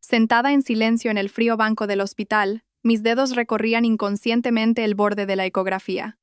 Sentada en silencio en el frío banco del hospital, mis dedos recorrían inconscientemente el borde de la ecografía.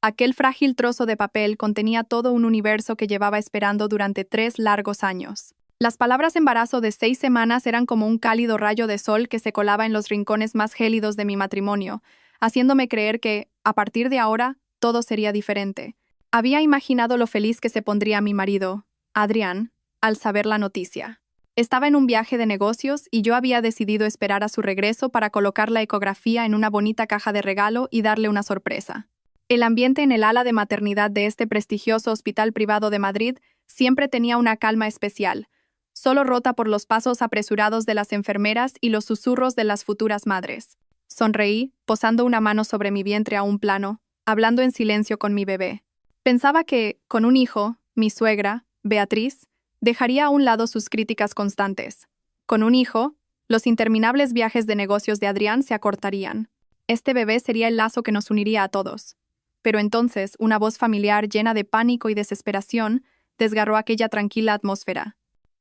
Aquel frágil trozo de papel contenía todo un universo que llevaba esperando durante 3 largos años. Las palabras embarazo de 6 semanas eran como un cálido rayo de sol que se colaba en los rincones más gélidos de mi matrimonio, haciéndome creer que, a partir de ahora, todo sería diferente. Había imaginado lo feliz que se pondría mi marido, Adrián, al saber la noticia. Estaba en un viaje de negocios y yo había decidido esperar a su regreso para colocar la ecografía en una bonita caja de regalo y darle una sorpresa. El ambiente en el ala de maternidad de este prestigioso hospital privado de Madrid siempre tenía una calma especial, solo rota por los pasos apresurados de las enfermeras y los susurros de las futuras madres. Sonreí, posando una mano sobre mi vientre a un plano, hablando en silencio con mi bebé. Pensaba que, con un hijo, mi suegra, Beatriz, dejaría a un lado sus críticas constantes. Con un hijo, los interminables viajes de negocios de Adrián se acortarían. Este bebé sería el lazo que nos uniría a todos. Pero entonces, una voz familiar llena de pánico y desesperación desgarró aquella tranquila atmósfera.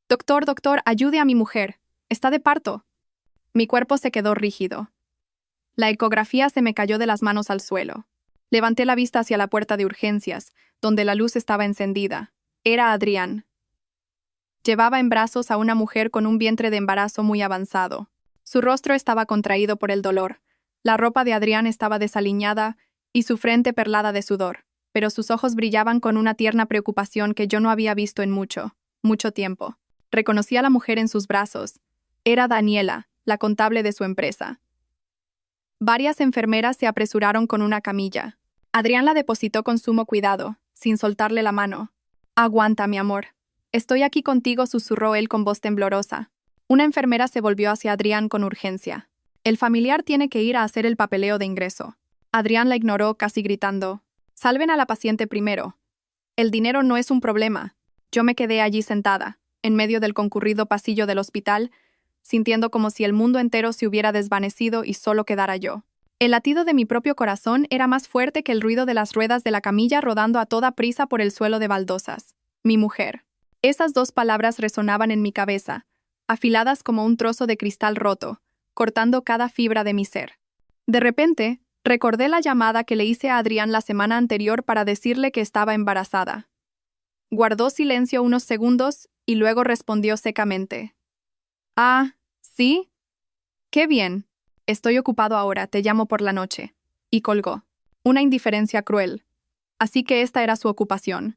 «Doctor, doctor, ayude a mi mujer. Está de parto». Mi cuerpo se quedó rígido. La ecografía se me cayó de las manos al suelo. Levanté la vista hacia la puerta de urgencias, donde la luz estaba encendida. Era Adrián. Llevaba en brazos a una mujer con un vientre de embarazo muy avanzado. Su rostro estaba contraído por el dolor. La ropa de Adrián estaba desaliñada y su frente perlada de sudor, pero sus ojos brillaban con una tierna preocupación que yo no había visto en mucho tiempo. Reconocí a la mujer en sus brazos. Era Daniela, la contable de su empresa. Varias enfermeras se apresuraron con una camilla. Adrián la depositó con sumo cuidado, sin soltarle la mano. «Aguanta, mi amor. Estoy aquí contigo», susurró él con voz temblorosa. Una enfermera se volvió hacia Adrián con urgencia. «El familiar tiene que ir a hacer el papeleo de ingreso». Adrián la ignoró, casi gritando. «Salven a la paciente primero. El dinero no es un problema». Yo me quedé allí sentada, en medio del concurrido pasillo del hospital, sintiendo como si el mundo entero se hubiera desvanecido y solo quedara yo. El latido de mi propio corazón era más fuerte que el ruido de las ruedas de la camilla rodando a toda prisa por el suelo de baldosas. Mi mujer. Esas 2 palabras resonaban en mi cabeza, afiladas como un trozo de cristal roto, cortando cada fibra de mi ser. De repente, recordé la llamada que le hice a Adrián la semana anterior para decirle que estaba embarazada. Guardó silencio unos segundos y luego respondió secamente. «Ah, ¿sí? Qué bien. Estoy ocupado ahora, te llamo por la noche». Y colgó. Una indiferencia cruel. Así que esta era su ocupación.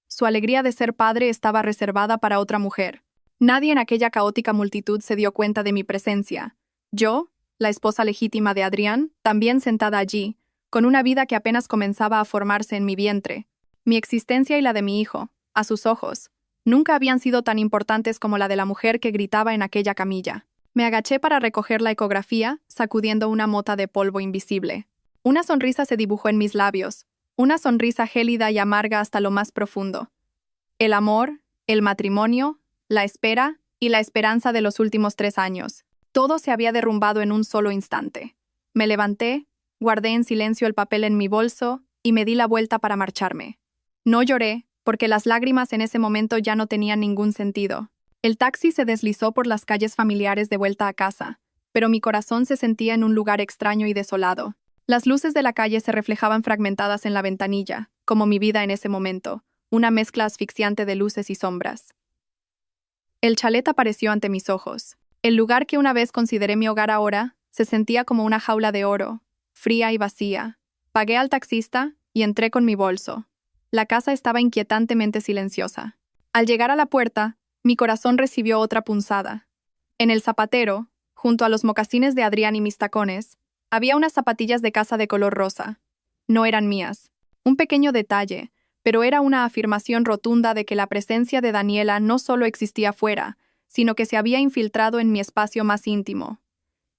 Su alegría de ser padre estaba reservada para otra mujer. Nadie en aquella caótica multitud se dio cuenta de mi presencia. Yo, la esposa legítima de Adrián, también sentada allí, con una vida que apenas comenzaba a formarse en mi vientre. Mi existencia y la de mi hijo, a sus ojos, nunca habían sido tan importantes como la de la mujer que gritaba en aquella camilla. Me agaché para recoger la ecografía, sacudiendo una mota de polvo invisible. Una sonrisa se dibujó en mis labios, una sonrisa gélida y amarga hasta lo más profundo. El amor, el matrimonio, la espera y la esperanza de los últimos 3 años. Todo se había derrumbado en un solo instante. Me levanté, guardé en silencio el papel en mi bolso y me di la vuelta para marcharme. No lloré, porque las lágrimas en ese momento ya no tenían ningún sentido. El taxi se deslizó por las calles familiares de vuelta a casa, pero mi corazón se sentía en un lugar extraño y desolado. Las luces de la calle se reflejaban fragmentadas en la ventanilla, como mi vida en ese momento, una mezcla asfixiante de luces y sombras. El chalet apareció ante mis ojos. El lugar que una vez consideré mi hogar ahora se sentía como una jaula de oro, fría y vacía. Pagué al taxista y entré con mi bolso. La casa estaba inquietantemente silenciosa. Al llegar a la puerta, mi corazón recibió otra punzada. En el zapatero, junto a los mocasines de Adrián y mis tacones, había unas zapatillas de casa de color rosa. No eran mías. Un pequeño detalle, pero era una afirmación rotunda de que la presencia de Daniela no solo existía fuera, sino que se había infiltrado en mi espacio más íntimo.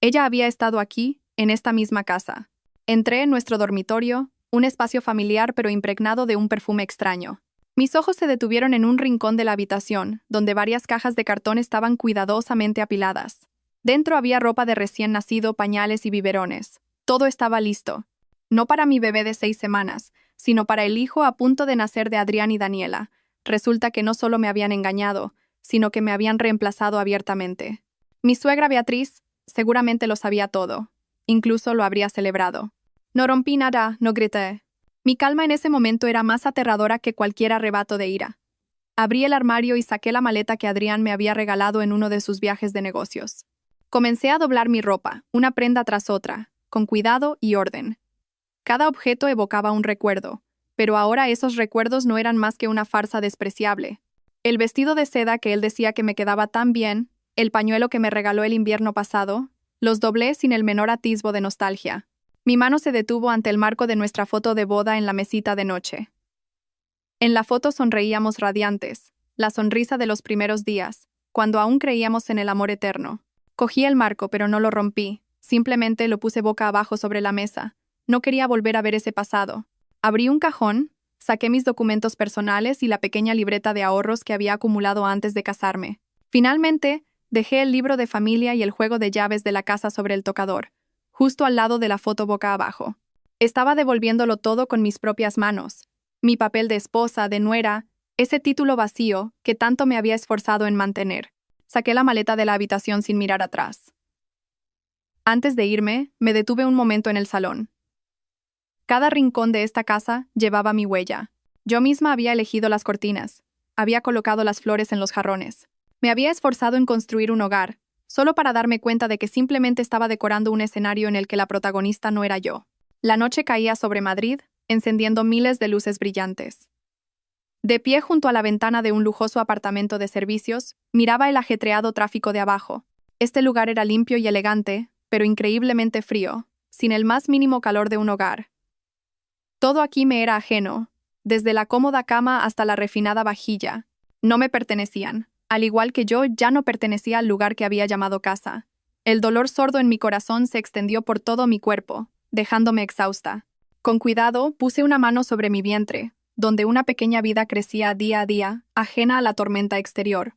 Ella había estado aquí, en esta misma casa. Entré en nuestro dormitorio, un espacio familiar pero impregnado de un perfume extraño. Mis ojos se detuvieron en un rincón de la habitación, donde varias cajas de cartón estaban cuidadosamente apiladas. Dentro había ropa de recién nacido, pañales y biberones. Todo estaba listo. No para mi bebé de 6 semanas, sino para el hijo a punto de nacer de Adrián y Daniela. Resulta que no solo me habían engañado, sino que me habían reemplazado abiertamente. Mi suegra Beatriz seguramente lo sabía todo. Incluso lo habría celebrado. No rompí nada, no grité. Mi calma en ese momento era más aterradora que cualquier arrebato de ira. Abrí el armario y saqué la maleta que Adrián me había regalado en uno de sus viajes de negocios. Comencé a doblar mi ropa, una prenda tras otra, con cuidado y orden. Cada objeto evocaba un recuerdo, pero ahora esos recuerdos no eran más que una farsa despreciable. El vestido de seda que él decía que me quedaba tan bien, el pañuelo que me regaló el invierno pasado, los doblé sin el menor atisbo de nostalgia. Mi mano se detuvo ante el marco de nuestra foto de boda en la mesita de noche. En la foto sonreíamos radiantes, la sonrisa de los primeros días, cuando aún creíamos en el amor eterno. Cogí el marco, pero no lo rompí, simplemente lo puse boca abajo sobre la mesa. No quería volver a ver ese pasado. Abrí un cajón, saqué mis documentos personales y la pequeña libreta de ahorros que había acumulado antes de casarme. Finalmente, dejé el libro de familia y el juego de llaves de la casa sobre el tocador, justo al lado de la foto boca abajo. Estaba devolviéndolo todo con mis propias manos. Mi papel de esposa, de nuera, ese título vacío que tanto me había esforzado en mantener. Saqué la maleta de la habitación sin mirar atrás. Antes de irme, me detuve un momento en el salón. Cada rincón de esta casa llevaba mi huella. Yo misma había elegido las cortinas, había colocado las flores en los jarrones. Me había esforzado en construir un hogar, solo para darme cuenta de que simplemente estaba decorando un escenario en el que la protagonista no era yo. La noche caía sobre Madrid, encendiendo miles de luces brillantes. De pie junto a la ventana de un lujoso apartamento de servicios, miraba el ajetreado tráfico de abajo. Este lugar era limpio y elegante, pero increíblemente frío, sin el más mínimo calor de un hogar. Todo aquí me era ajeno, desde la cómoda cama hasta la refinada vajilla. No me pertenecían, al igual que yo ya no pertenecía al lugar que había llamado casa. El dolor sordo en mi corazón se extendió por todo mi cuerpo, dejándome exhausta. Con cuidado, puse una mano sobre mi vientre, donde una pequeña vida crecía día a día, ajena a la tormenta exterior.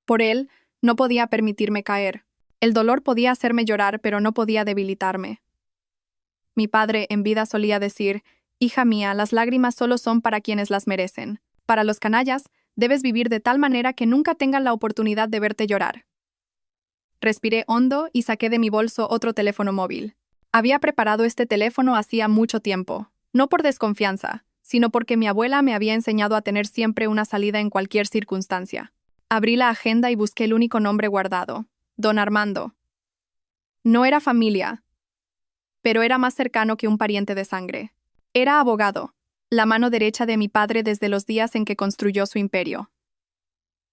Por él, no podía permitirme caer. El dolor podía hacerme llorar, pero no podía debilitarme. Mi padre en vida solía decir: «Hija mía, las lágrimas solo son para quienes las merecen. Para los canallas, debes vivir de tal manera que nunca tengan la oportunidad de verte llorar». Respiré hondo y saqué de mi bolso otro teléfono móvil. Había preparado este teléfono hacía mucho tiempo, no por desconfianza, sino porque mi abuela me había enseñado a tener siempre una salida en cualquier circunstancia. Abrí la agenda y busqué el único nombre guardado: Don Armando. No era familia, pero era más cercano que un pariente de sangre. Era abogado, la mano derecha de mi padre desde los días en que construyó su imperio.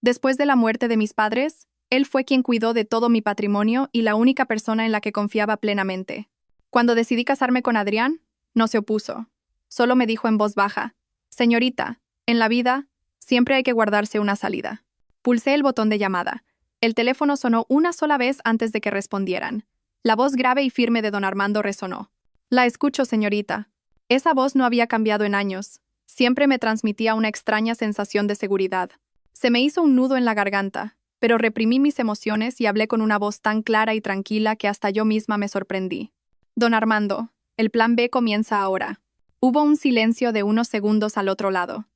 Después de la muerte de mis padres, él fue quien cuidó de todo mi patrimonio y la única persona en la que confiaba plenamente. Cuando decidí casarme con Adrián, no se opuso. Solo me dijo en voz baja: «Señorita, en la vida, siempre hay que guardarse una salida». Pulsé el botón de llamada. El teléfono sonó una sola vez antes de que respondieran. La voz grave y firme de don Armando resonó. «La escucho, señorita». Esa voz no había cambiado en años. Siempre me transmitía una extraña sensación de seguridad. Se me hizo un nudo en la garganta, pero reprimí mis emociones y hablé con una voz tan clara y tranquila que hasta yo misma me sorprendí. «Don Armando, el plan B comienza ahora». Hubo un silencio de unos segundos al otro lado.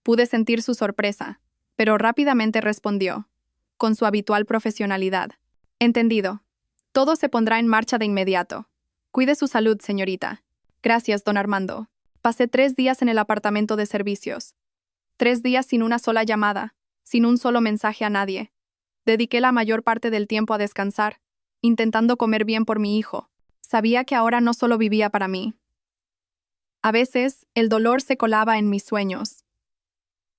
Pude sentir su sorpresa, pero rápidamente respondió, con su habitual profesionalidad: «Entendido. Todo se pondrá en marcha de inmediato. Cuide su salud, señorita». «Gracias, don Armando». Pasé 3 días en el apartamento de servicios. 3 días sin una sola llamada, sin un solo mensaje a nadie. Dediqué la mayor parte del tiempo a descansar, intentando comer bien por mi hijo. Sabía que ahora no solo vivía para mí. A veces, el dolor se colaba en mis sueños.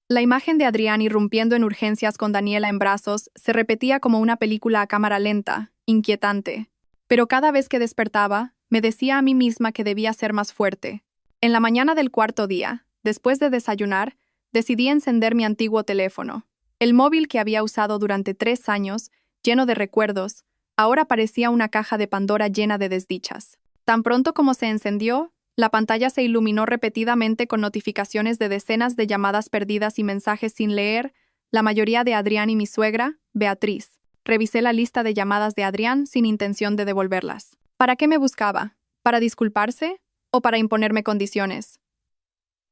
La imagen de Adrián irrumpiendo en urgencias con Daniela en brazos se repetía como una película a cámara lenta, inquietante. Pero cada vez que despertaba, me decía a mí misma que debía ser más fuerte. En la mañana del 4.º día, después de desayunar, decidí encender mi antiguo teléfono. El móvil que había usado durante 3 años, lleno de recuerdos, ahora parecía una caja de Pandora llena de desdichas. Tan pronto como se encendió, la pantalla se iluminó repetidamente con notificaciones de decenas de llamadas perdidas y mensajes sin leer, la mayoría de Adrián y mi suegra, Beatriz. Revisé la lista de llamadas de Adrián sin intención de devolverlas. ¿Para qué me buscaba? ¿Para disculparse? ¿O para imponerme condiciones?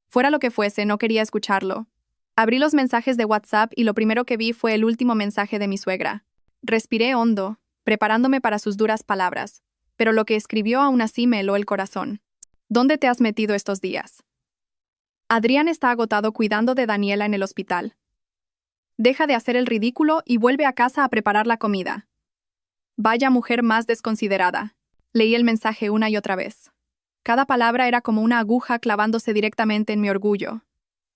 Fuera lo que fuese, no quería escucharlo. Abrí los mensajes de WhatsApp y lo primero que vi fue el último mensaje de mi suegra. Respiré hondo, preparándome para sus duras palabras, pero lo que escribió aún así me heló el corazón. ¿Dónde te has metido estos días? Adrián está agotado cuidando de Daniela en el hospital. Deja de hacer el ridículo y vuelve a casa a preparar la comida. Vaya mujer más desconsiderada. Leí el mensaje una y otra vez. Cada palabra era como una aguja clavándose directamente en mi orgullo.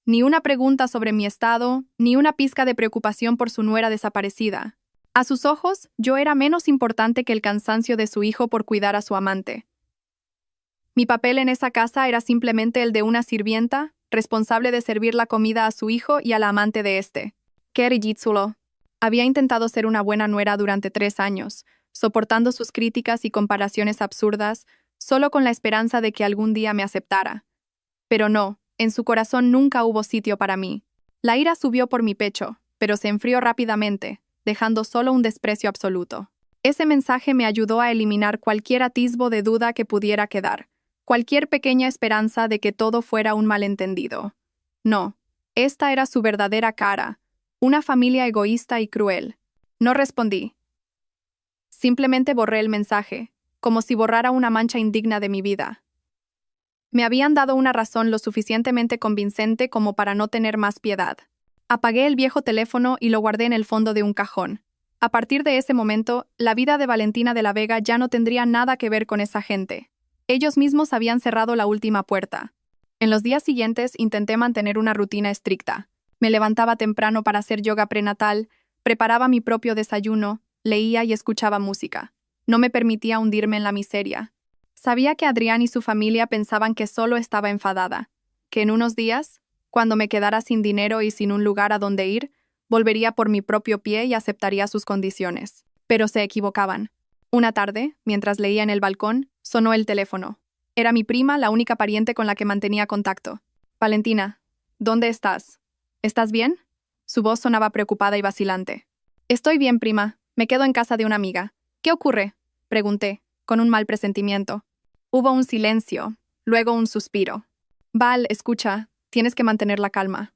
Ni una pregunta sobre mi estado, ni una pizca de preocupación por su nuera desaparecida. A sus ojos, yo era menos importante que el cansancio de su hijo por cuidar a su amante. Mi papel en esa casa era simplemente el de una sirvienta, responsable de servir la comida a su hijo y a la amante de este. ¡Qué ridículo! Había intentado ser una buena nuera durante 3 años, soportando sus críticas y comparaciones absurdas, solo con la esperanza de que algún día me aceptara. Pero no, en su corazón nunca hubo sitio para mí. La ira subió por mi pecho, pero se enfrió rápidamente, dejando solo un desprecio absoluto. Ese mensaje me ayudó a eliminar cualquier atisbo de duda que pudiera quedar, cualquier pequeña esperanza de que todo fuera un malentendido. No, esta era su verdadera cara, una familia egoísta y cruel. No respondí. Simplemente borré el mensaje, como si borrara una mancha indigna de mi vida. Me habían dado una razón lo suficientemente convincente como para no tener más piedad. Apagué el viejo teléfono y lo guardé en el fondo de un cajón. A partir de ese momento, la vida de Valentina de la Vega ya no tendría nada que ver con esa gente. Ellos mismos habían cerrado la última puerta. En los días siguientes intenté mantener una rutina estricta. Me levantaba temprano para hacer yoga prenatal, preparaba mi propio desayuno, leía y escuchaba música. No me permitía hundirme en la miseria. Sabía que Adrián y su familia pensaban que solo estaba enfadada, que en unos días, cuando me quedara sin dinero y sin un lugar a donde ir, volvería por mi propio pie y aceptaría sus condiciones. Pero se equivocaban. Una tarde, mientras leía en el balcón, sonó el teléfono. Era mi prima, la única pariente con la que mantenía contacto. Valentina, ¿dónde estás? ¿Estás bien? Su voz sonaba preocupada y vacilante. Estoy bien, prima. Me quedo en casa de una amiga. ¿Qué ocurre? Pregunté, con un mal presentimiento. Hubo un silencio, luego un suspiro. Val, escucha, tienes que mantener la calma.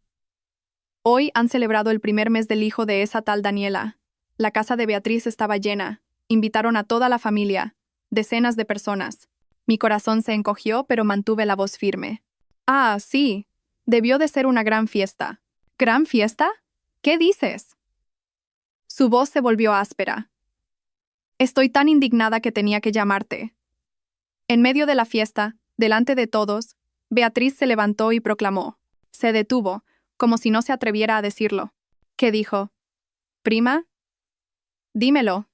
Hoy han celebrado el primer mes del hijo de esa tal Daniela. La casa de Beatriz estaba llena. Invitaron a toda la familia, decenas de personas. Mi corazón se encogió, pero mantuve la voz firme. Ah, sí. Debió de ser una gran fiesta. ¿Gran fiesta? ¿Qué dices? Su voz se volvió áspera. Estoy tan indignada que tenía que llamarte. En medio de la fiesta, delante de todos, Beatriz se levantó y proclamó. Se detuvo, como si no se atreviera a decirlo. ¿Qué dijo? ¿Prima? Dímelo.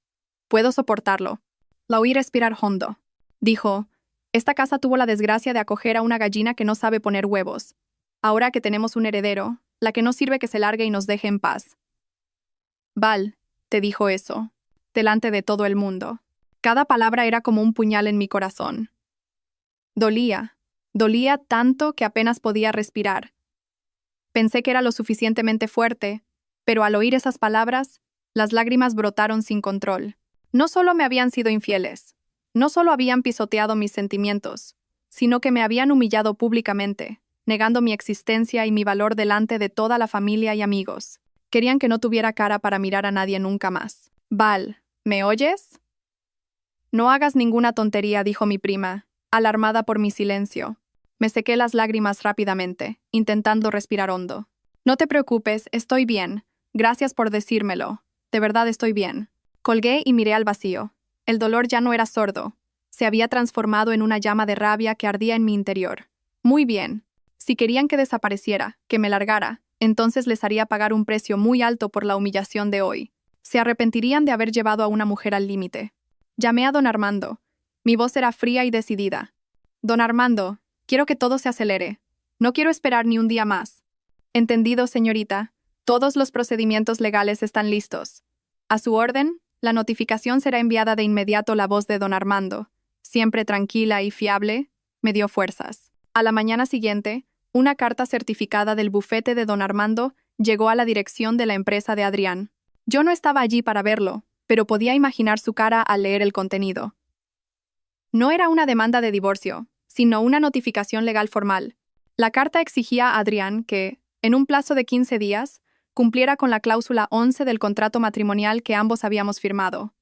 Puedo soportarlo. La oí respirar hondo. Dijo, esta casa tuvo la desgracia de acoger a una gallina que no sabe poner huevos. Ahora que tenemos un heredero, la que no sirve que se largue y nos deje en paz. Val, te dijo eso, delante de todo el mundo. Cada palabra era como un puñal en mi corazón. Dolía tanto que apenas podía respirar. Pensé que era lo suficientemente fuerte, pero al oír esas palabras, las lágrimas brotaron sin control. No solo me habían sido infieles, no solo habían pisoteado mis sentimientos, sino que me habían humillado públicamente, negando mi existencia y mi valor delante de toda la familia y amigos. Querían que no tuviera cara para mirar a nadie nunca más. Val, ¿me oyes? No hagas ninguna tontería, dijo mi prima, alarmada por mi silencio. Me sequé las lágrimas rápidamente, intentando respirar hondo. No te preocupes, estoy bien. Gracias por decírmelo. De verdad estoy bien. Colgué y miré al vacío. El dolor ya no era sordo. Se había transformado en una llama de rabia que ardía en mi interior. Muy bien. Si querían que desapareciera, que me largara, entonces les haría pagar un precio muy alto por la humillación de hoy. Se arrepentirían de haber llevado a una mujer al límite. Llamé a don Armando. Mi voz era fría y decidida. Don Armando, quiero que todo se acelere. No quiero esperar ni un día más. Entendido, señorita. Todos los procedimientos legales están listos. A su orden, la notificación será enviada de inmediato. La voz de don Armando, siempre tranquila y fiable, me dio fuerzas. A la mañana siguiente, una carta certificada del bufete de don Armando llegó a la dirección de la empresa de Adrián. Yo no estaba allí para verlo, pero podía imaginar su cara al leer el contenido. No era una demanda de divorcio, sino una notificación legal formal. La carta exigía a Adrián que, en un plazo de 15 días, cumpliera con la cláusula 11 del contrato matrimonial que ambos habíamos firmado.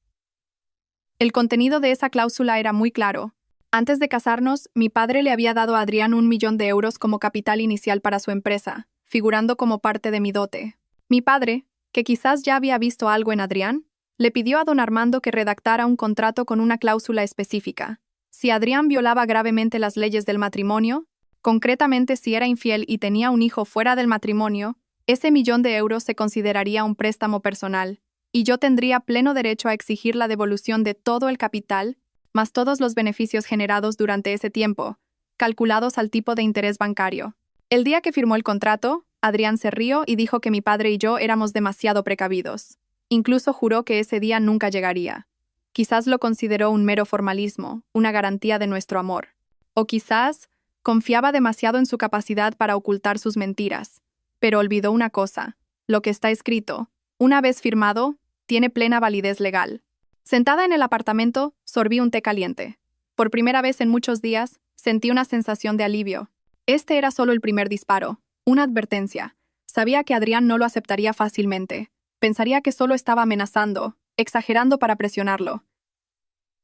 El contenido de esa cláusula era muy claro. Antes de casarnos, mi padre le había dado a Adrián 1 millón de euros como capital inicial para su empresa, figurando como parte de mi dote. Mi padre, que quizás ya había visto algo en Adrián, le pidió a don Armando que redactara un contrato con una cláusula específica. Si Adrián violaba gravemente las leyes del matrimonio, concretamente si era infiel y tenía un hijo fuera del matrimonio, ese 1 millón de euros se consideraría un préstamo personal, y yo tendría pleno derecho a exigir la devolución de todo el capital, más todos los beneficios generados durante ese tiempo, calculados al tipo de interés bancario. El día que firmó el contrato, Adrián se rió y dijo que mi padre y yo éramos demasiado precavidos. Incluso juró que ese día nunca llegaría. Quizás lo consideró un mero formalismo, una garantía de nuestro amor. O quizás confiaba demasiado en su capacidad para ocultar sus mentiras. Pero olvidó una cosa: lo que está escrito, una vez firmado, tiene plena validez legal. Sentada en el apartamento, sorbí un té caliente. Por primera vez en muchos días, sentí una sensación de alivio. Este era solo el primer disparo, una advertencia. Sabía que Adrián no lo aceptaría fácilmente. Pensaría que solo estaba amenazando, exagerando para presionarlo.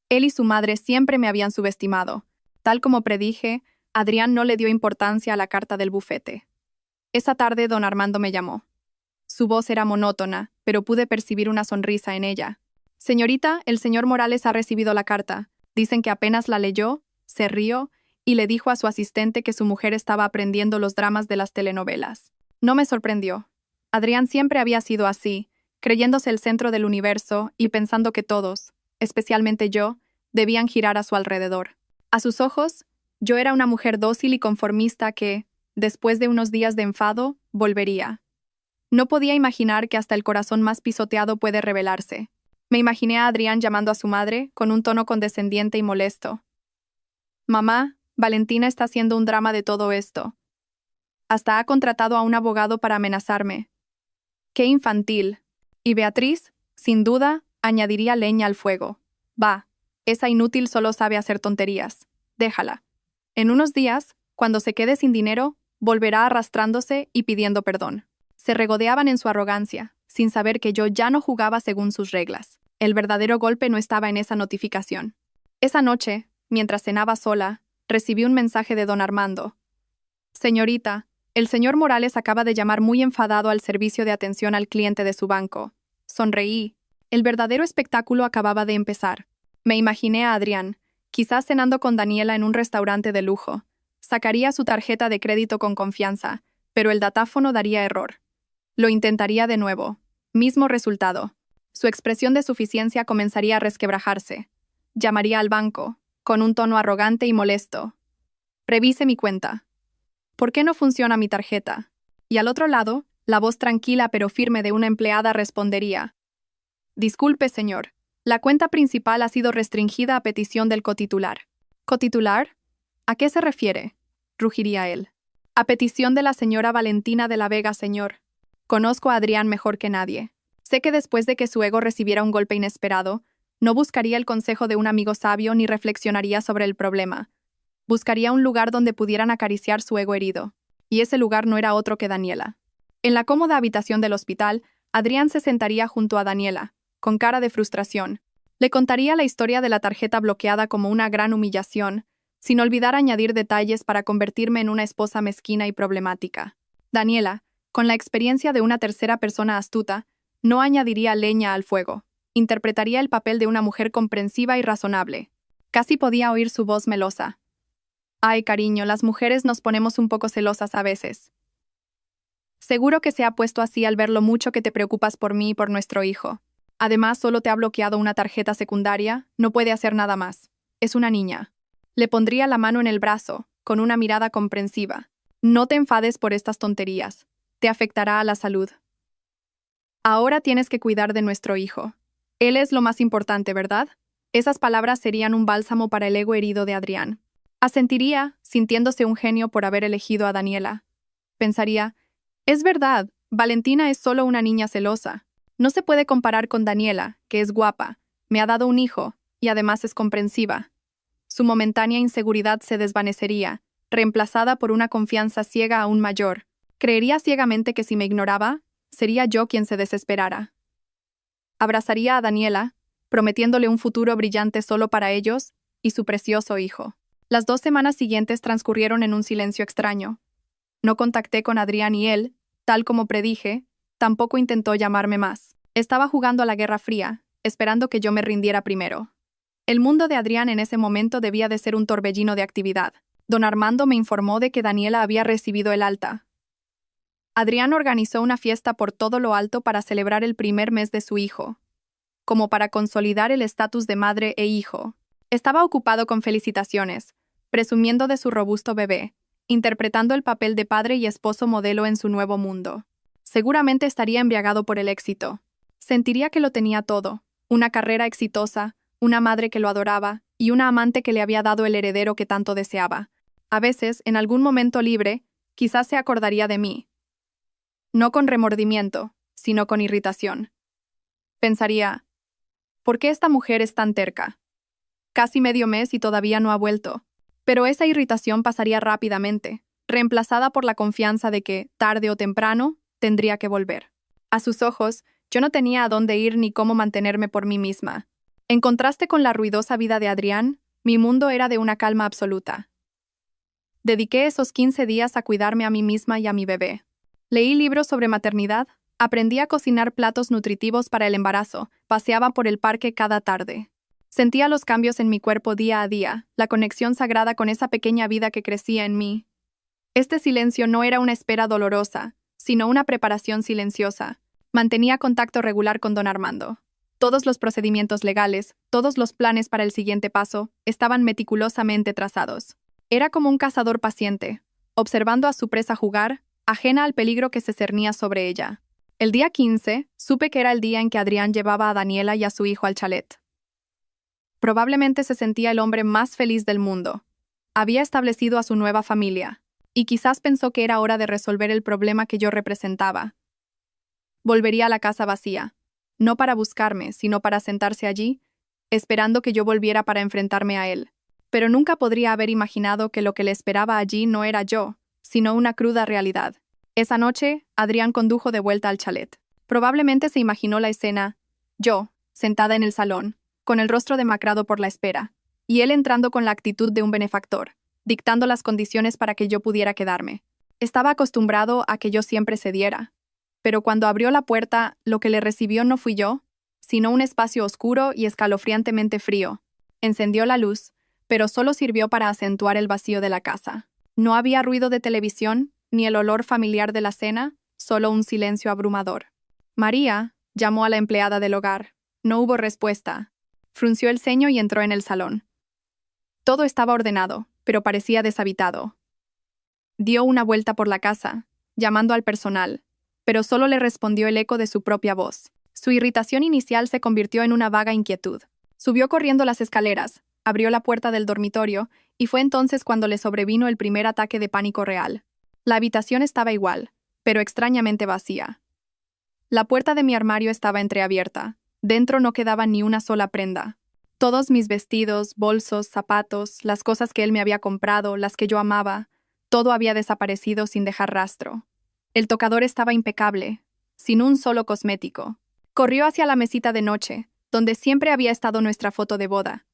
Él y su madre siempre me habían subestimado. Tal como predije, Adrián no le dio importancia a la carta del bufete. Esa tarde don Armando me llamó. Su voz era monótona, pero pude percibir una sonrisa en ella. Señorita, el señor Morales ha recibido la carta. Dicen que apenas la leyó, se rió y le dijo a su asistente que su mujer estaba aprendiendo los dramas de las telenovelas. No me sorprendió. Adrián siempre había sido así, creyéndose el centro del universo y pensando que todos, especialmente yo, debían girar a su alrededor. A sus ojos, yo era una mujer dócil y conformista que, después de unos días de enfado, volvería. No podía imaginar que hasta el corazón más pisoteado puede rebelarse. Me imaginé a Adrián llamando a su madre, con un tono condescendiente y molesto. Mamá, Valentina está haciendo un drama de todo esto. Hasta ha contratado a un abogado para amenazarme. ¡Qué infantil! Y Beatriz, sin duda, añadiría leña al fuego. Va, esa inútil solo sabe hacer tonterías. Déjala. En unos días, cuando se quede sin dinero, volverá arrastrándose y pidiendo perdón. Se regodeaban en su arrogancia, sin saber que yo ya no jugaba según sus reglas. El verdadero golpe no estaba en esa notificación. Esa noche, mientras cenaba sola, recibí un mensaje de don Armando. Señorita, el señor Morales acaba de llamar muy enfadado al servicio de atención al cliente de su banco. Sonreí. El verdadero espectáculo acababa de empezar. Me imaginé a Adrián, quizás cenando con Daniela en un restaurante de lujo. Sacaría su tarjeta de crédito con confianza, pero el datáfono daría error. Lo intentaría de nuevo. Mismo resultado. Su expresión de suficiencia comenzaría a resquebrajarse. Llamaría al banco, con un tono arrogante y molesto. Revise mi cuenta. ¿Por qué no funciona mi tarjeta? Y al otro lado, la voz tranquila pero firme de una empleada respondería. Disculpe, señor. La cuenta principal ha sido restringida a petición del cotitular. ¿Cotitular? ¿A qué se refiere? Rugiría él. A petición de la señora Valentina de la Vega, señor. Conozco a Adrián mejor que nadie. Sé que después de que su ego recibiera un golpe inesperado, no buscaría el consejo de un amigo sabio ni reflexionaría sobre el problema. Buscaría un lugar donde pudieran acariciar su ego herido. Y ese lugar no era otro que Daniela. En la cómoda habitación del hospital, Adrián se sentaría junto a Daniela, con cara de frustración. Le contaría la historia de la tarjeta bloqueada como una gran humillación, sin olvidar añadir detalles para convertirme en una esposa mezquina y problemática. Daniela, con la experiencia de una tercera persona astuta, no añadiría leña al fuego. Interpretaría el papel de una mujer comprensiva y razonable. Casi podía oír su voz melosa. Ay, cariño, las mujeres nos ponemos un poco celosas a veces. Seguro que se ha puesto así al ver lo mucho que te preocupas por mí y por nuestro hijo. Además, solo te ha bloqueado una tarjeta secundaria, no puede hacer nada más. Es una niña. Le pondría la mano en el brazo, con una mirada comprensiva. No te enfades por estas tonterías. Te afectará a la salud. Ahora tienes que cuidar de nuestro hijo. Él es lo más importante, ¿verdad? Esas palabras serían un bálsamo para el ego herido de Adrián. Asentiría, sintiéndose un genio por haber elegido a Daniela. Pensaría, es verdad, Valentina es solo una niña celosa. No se puede comparar con Daniela, que es guapa, me ha dado un hijo, y además es comprensiva. Su momentánea inseguridad se desvanecería, reemplazada por una confianza ciega aún mayor. Creería ciegamente que si me ignoraba, sería yo quien se desesperara. Abrazaría a Daniela, prometiéndole un futuro brillante solo para ellos y su precioso hijo. Las 2 semanas siguientes transcurrieron en un silencio extraño. No contacté con Adrián y él, tal como predije, tampoco intentó llamarme más. Estaba jugando a la Guerra Fría, esperando que yo me rindiera primero. El mundo de Adrián en ese momento debía de ser un torbellino de actividad. Don Armando me informó de que Daniela había recibido el alta. Adrián organizó una fiesta por todo lo alto para celebrar el primer mes de su hijo, como para consolidar el estatus de madre e hijo. Estaba ocupado con felicitaciones, presumiendo de su robusto bebé, interpretando el papel de padre y esposo modelo en su nuevo mundo. Seguramente estaría embriagado por el éxito. Sentiría que lo tenía todo: una carrera exitosa, una madre que lo adoraba y una amante que le había dado el heredero que tanto deseaba. A veces, en algún momento libre, quizás se acordaría de mí. No con remordimiento, sino con irritación. Pensaría: ¿por qué esta mujer es tan terca? Casi medio mes y todavía no ha vuelto. Pero esa irritación pasaría rápidamente, reemplazada por la confianza de que, tarde o temprano, tendría que volver. A sus ojos, yo no tenía a dónde ir ni cómo mantenerme por mí misma. En contraste con la ruidosa vida de Adrián, mi mundo era de una calma absoluta. Dediqué esos 15 días a cuidarme a mí misma y a mi bebé. Leí libros sobre maternidad, aprendí a cocinar platos nutritivos para el embarazo, paseaba por el parque cada tarde. Sentía los cambios en mi cuerpo día a día, la conexión sagrada con esa pequeña vida que crecía en mí. Este silencio no era una espera dolorosa, sino una preparación silenciosa. Mantenía contacto regular con don Armando. Todos los procedimientos legales, todos los planes para el siguiente paso, estaban meticulosamente trazados. Era como un cazador paciente, observando a su presa jugar, ajena al peligro que se cernía sobre ella. El día 15, supe que era el día en que Adrián llevaba a Daniela y a su hijo al chalet. Probablemente se sentía el hombre más feliz del mundo. Había establecido a su nueva familia, y quizás pensó que era hora de resolver el problema que yo representaba. Volvería a la casa vacía, no para buscarme, sino para sentarse allí, esperando que yo volviera para enfrentarme a él. Pero nunca podría haber imaginado que lo que le esperaba allí no era yo, sino una cruda realidad. Esa noche, Adrián condujo de vuelta al chalet. Probablemente se imaginó la escena: yo, sentada en el salón, con el rostro demacrado por la espera, y él entrando con la actitud de un benefactor, dictando las condiciones para que yo pudiera quedarme. Estaba acostumbrado a que yo siempre cediera. Pero cuando abrió la puerta, lo que le recibió no fui yo, sino un espacio oscuro y escalofriantemente frío. Encendió la luz, pero solo sirvió para acentuar el vacío de la casa. No había ruido de televisión, ni el olor familiar de la cena, solo un silencio abrumador. María llamó a la empleada del hogar. No hubo respuesta. Frunció el ceño y entró en el salón. Todo estaba ordenado, pero parecía deshabitado. Dio una vuelta por la casa, llamando al personal, pero solo le respondió el eco de su propia voz. Su irritación inicial se convirtió en una vaga inquietud. Subió corriendo las escaleras, abrió la puerta del dormitorio, y fue entonces cuando le sobrevino el primer ataque de pánico real. La habitación estaba igual, pero extrañamente vacía. La puerta de mi armario estaba entreabierta. Dentro no quedaba ni una sola prenda. Todos mis vestidos, bolsos, zapatos, las cosas que él me había comprado, las que yo amaba, todo había desaparecido sin dejar rastro. El tocador estaba impecable, sin un solo cosmético. Corrió hacia la mesita de noche, donde siempre había estado nuestra foto de boda.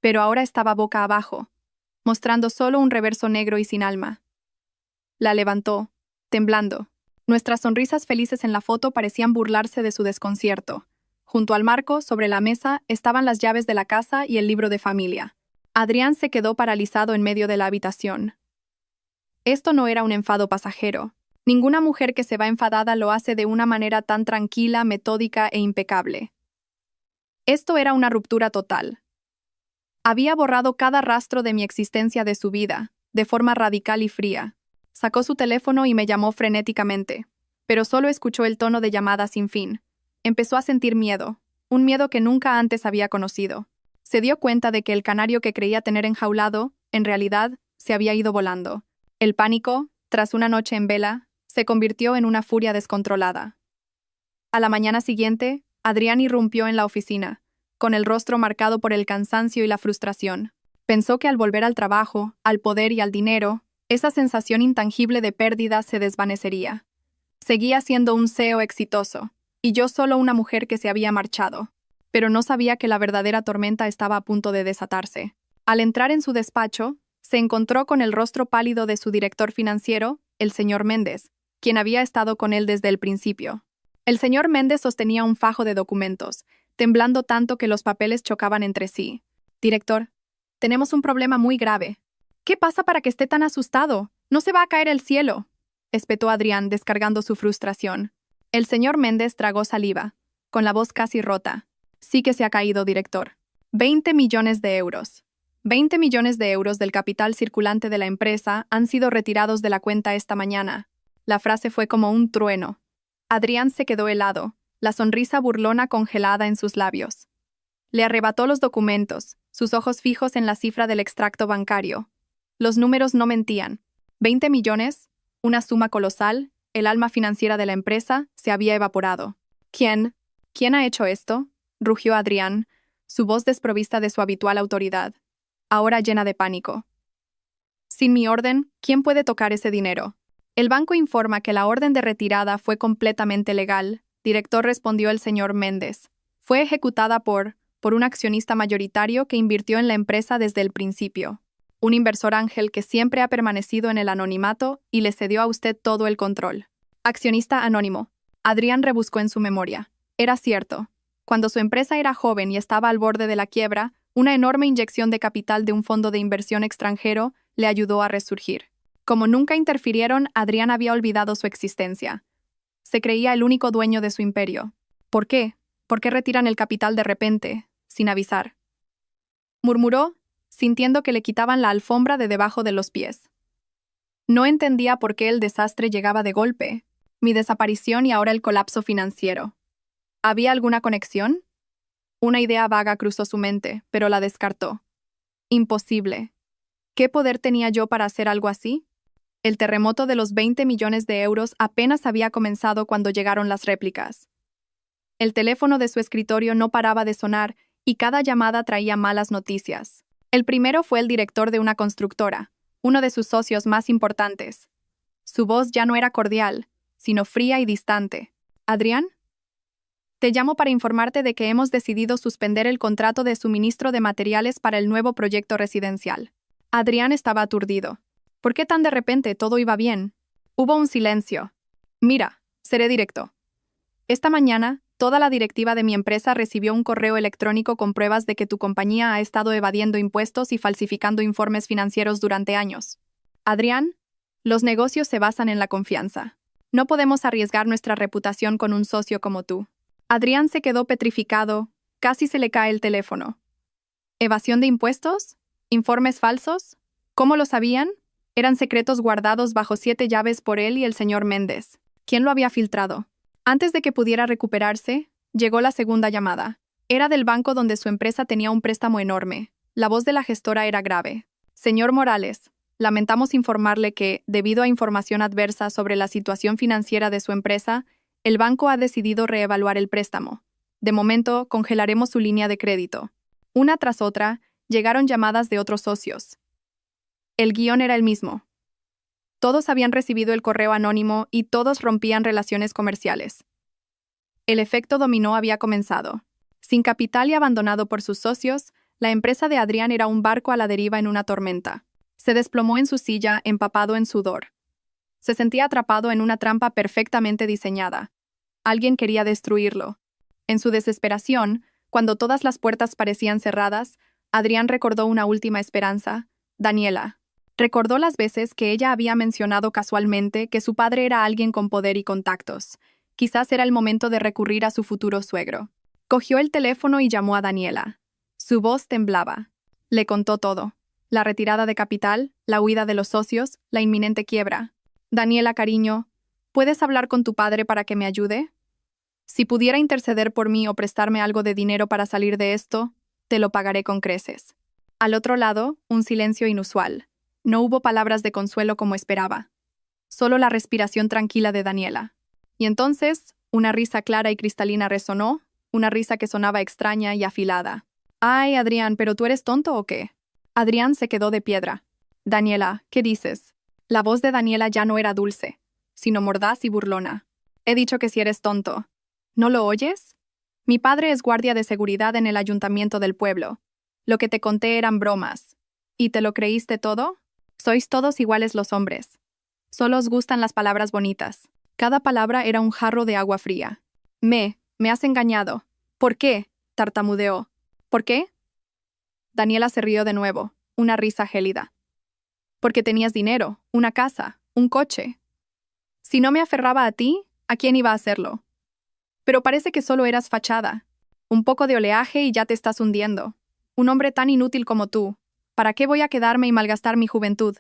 Pero ahora estaba boca abajo, mostrando solo un reverso negro y sin alma. La levantó, temblando. Nuestras sonrisas felices en la foto parecían burlarse de su desconcierto. Junto al marco, sobre la mesa, estaban las llaves de la casa y el libro de familia. Adrián se quedó paralizado en medio de la habitación. Esto no era un enfado pasajero. Ninguna mujer que se va enfadada lo hace de una manera tan tranquila, metódica e impecable. Esto era una ruptura total. Había borrado cada rastro de mi existencia de su vida, de forma radical y fría. Sacó su teléfono y me llamó frenéticamente, pero solo escuchó el tono de llamada sin fin. Empezó a sentir miedo, un miedo que nunca antes había conocido. Se dio cuenta de que el canario que creía tener enjaulado, en realidad, se había ido volando. El pánico, tras una noche en vela, se convirtió en una furia descontrolada. A la mañana siguiente, Adrián irrumpió en la oficina, con el rostro marcado por el cansancio y la frustración. Pensó que al volver al trabajo, al poder y al dinero, esa sensación intangible de pérdida se desvanecería. Seguía siendo un CEO exitoso, y yo solo una mujer que se había marchado. pero no sabía que la verdadera tormenta estaba a punto de desatarse. Al entrar en su despacho, se encontró con el rostro pálido de su director financiero, el señor Méndez, quien había estado con él desde el principio. El señor Méndez sostenía un fajo de documentos, temblando tanto que los papeles chocaban entre sí. «Director, tenemos un problema muy grave». «¿Qué pasa para que esté tan asustado? No se va a caer el cielo», espetó Adrián, descargando su frustración. El señor Méndez tragó saliva, con la voz casi rota. «Sí que se ha caído, director. 20 millones de euros. 20 millones de euros del capital circulante de la empresa han sido retirados de la cuenta esta mañana». La frase fue como un trueno. Adrián se quedó helado, la sonrisa burlona congelada en sus labios. Le arrebató los documentos, sus ojos fijos en la cifra del extracto bancario. Los números no mentían. 20 millones, una suma colosal, el alma financiera de la empresa, se había evaporado. ¿Quién ha hecho esto?», rugió Adrián, su voz desprovista de su habitual autoridad, ahora llena de pánico. «Sin mi orden, ¿quién puede tocar ese dinero?». «El banco informa que la orden de retirada fue completamente legal», director, respondió el señor Méndez. «Fue ejecutada por un accionista mayoritario que invirtió en la empresa desde el principio. Un inversor ángel que siempre ha permanecido en el anonimato y le cedió a usted todo el control». «Accionista anónimo». Adrián rebuscó en su memoria. Era cierto. Cuando su empresa era joven y estaba al borde de la quiebra, una enorme inyección de capital de un fondo de inversión extranjero le ayudó a resurgir. Como nunca interfirieron, Adrián había olvidado su existencia. Se creía el único dueño de su imperio. ¿Por qué? ¿Por qué retiran el capital de repente, sin avisar?, murmuró, sintiendo que le quitaban la alfombra de debajo de los pies. No entendía por qué el desastre llegaba de golpe, mi desaparición y ahora el colapso financiero. ¿Había alguna conexión? Una idea vaga cruzó su mente, pero la descartó. Imposible. ¿Qué poder tenía yo para hacer algo así? El terremoto de los 20 millones de euros apenas había comenzado cuando llegaron las réplicas. El teléfono de su escritorio no paraba de sonar y cada llamada traía malas noticias. El primero fue el director de una constructora, uno de sus socios más importantes. Su voz ya no era cordial, sino fría y distante. «¿Adrián? Te llamo para informarte de que hemos decidido suspender el contrato de suministro de materiales para el nuevo proyecto residencial». Adrián estaba aturdido. ¿Por qué tan de repente todo iba bien? Hubo un silencio. «Mira, seré directo. Esta mañana, toda la directiva de mi empresa recibió un correo electrónico con pruebas de que tu compañía ha estado evadiendo impuestos y falsificando informes financieros durante años. Adrián, los negocios se basan en la confianza. No podemos arriesgar nuestra reputación con un socio como tú». Adrián se quedó petrificado, casi se le cae el teléfono. ¿Evasión de impuestos? ¿Informes falsos? ¿Cómo lo sabían? Eran secretos guardados bajo 7 llaves por él y el señor Méndez. ¿Quién lo había filtrado? Antes de que pudiera recuperarse, llegó la segunda llamada. Era del banco donde su empresa tenía un préstamo enorme. La voz de la gestora era grave. «Señor Morales, lamentamos informarle que, debido a información adversa sobre la situación financiera de su empresa, el banco ha decidido reevaluar el préstamo. De momento, congelaremos su línea de crédito». Una tras otra, llegaron llamadas de otros socios. El guión era el mismo. Todos habían recibido el correo anónimo y todos rompían relaciones comerciales. El efecto dominó había comenzado. Sin capital y abandonado por sus socios, la empresa de Adrián era un barco a la deriva en una tormenta. Se desplomó en su silla, empapado en sudor. Se sentía atrapado en una trampa perfectamente diseñada. Alguien quería destruirlo. En su desesperación, cuando todas las puertas parecían cerradas, Adrián recordó una última esperanza: Daniela. Recordó las veces que ella había mencionado casualmente que su padre era alguien con poder y contactos. Quizás era el momento de recurrir a su futuro suegro. Cogió el teléfono y llamó a Daniela. Su voz temblaba. Le contó todo: la retirada de capital, la huida de los socios, la inminente quiebra. «Daniela, cariño, ¿puedes hablar con tu padre para que me ayude? Si pudiera interceder por mí o prestarme algo de dinero para salir de esto, te lo pagaré con creces». Al otro lado, un silencio inusual. No hubo palabras de consuelo como esperaba. Solo la respiración tranquila de Daniela. Y entonces, una risa clara y cristalina resonó, una risa que sonaba extraña y afilada. «Ay, Adrián, ¿pero tú eres tonto o qué?». Adrián se quedó de piedra. «Daniela, ¿qué dices?». La voz de Daniela ya no era dulce, sino mordaz y burlona. «He dicho que si eres tonto. ¿No lo oyes? Mi padre es guardia de seguridad en el ayuntamiento del pueblo. Lo que te conté eran bromas. ¿Y te lo creíste todo? Sois todos iguales los hombres. Solo os gustan las palabras bonitas. Cada palabra era un jarro de agua fría. Me has engañado. ¿Por qué? Tartamudeó. ¿Por qué? Daniela se rió de nuevo, una risa gélida. Porque tenías dinero, una casa, un coche. Si no me aferraba a ti, ¿a quién iba a hacerlo? Pero parece que solo eras fachada. Un poco de oleaje y ya te estás hundiendo. Un hombre tan inútil como tú. ¿Para qué voy a quedarme y malgastar mi juventud?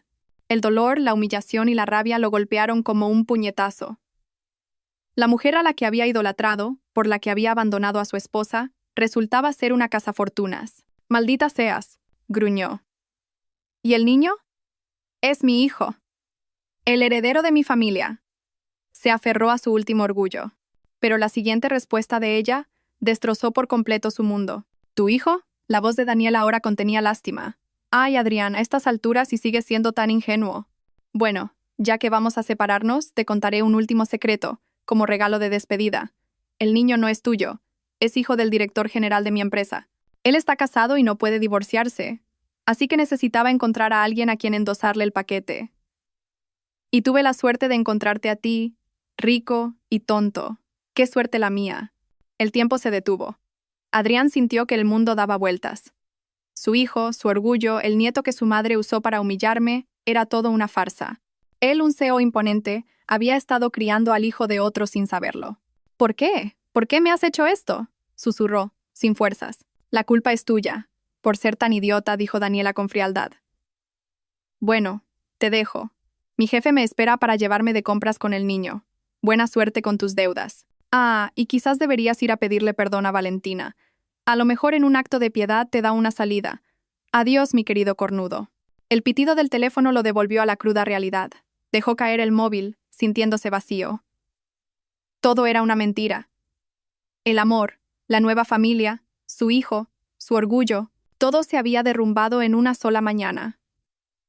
El dolor, la humillación y la rabia lo golpearon como un puñetazo. La mujer a la que había idolatrado, por la que había abandonado a su esposa, resultaba ser una cazafortunas. «Maldita seas», gruñó. «¿Y el niño?» «Es mi hijo. El heredero de mi familia». Se aferró a su último orgullo. Pero la siguiente respuesta de ella destrozó por completo su mundo. «¿Tu hijo?» La voz de Daniela ahora contenía lástima. «Ay, Adrián, a estas alturas y sigues siendo tan ingenuo. Bueno, ya que vamos a separarnos, te contaré un último secreto, como regalo de despedida. El niño no es tuyo. Es hijo del director general de mi empresa. Él está casado y no puede divorciarse. Así que necesitaba encontrar a alguien a quien endosarle el paquete. Y tuve la suerte de encontrarte a ti, rico y tonto. Qué suerte la mía». El tiempo se detuvo. Adrián sintió que el mundo daba vueltas. Su hijo, su orgullo, el nieto que su madre usó para humillarme, era todo una farsa. Él, un CEO imponente, había estado criando al hijo de otro sin saberlo. «¿Por qué? ¿Por qué me has hecho esto?», susurró, sin fuerzas. «La culpa es tuya. Por ser tan idiota», dijo Daniela con frialdad. «Bueno, te dejo. Mi jefe me espera para llevarme de compras con el niño. Buena suerte con tus deudas. Ah, y quizás deberías ir a pedirle perdón a Valentina. A lo mejor en un acto de piedad te da una salida. Adiós, mi querido cornudo». El pitido del teléfono lo devolvió a la cruda realidad. Dejó caer el móvil, sintiéndose vacío. Todo era una mentira. El amor, la nueva familia, su hijo, su orgullo, todo se había derrumbado en una sola mañana.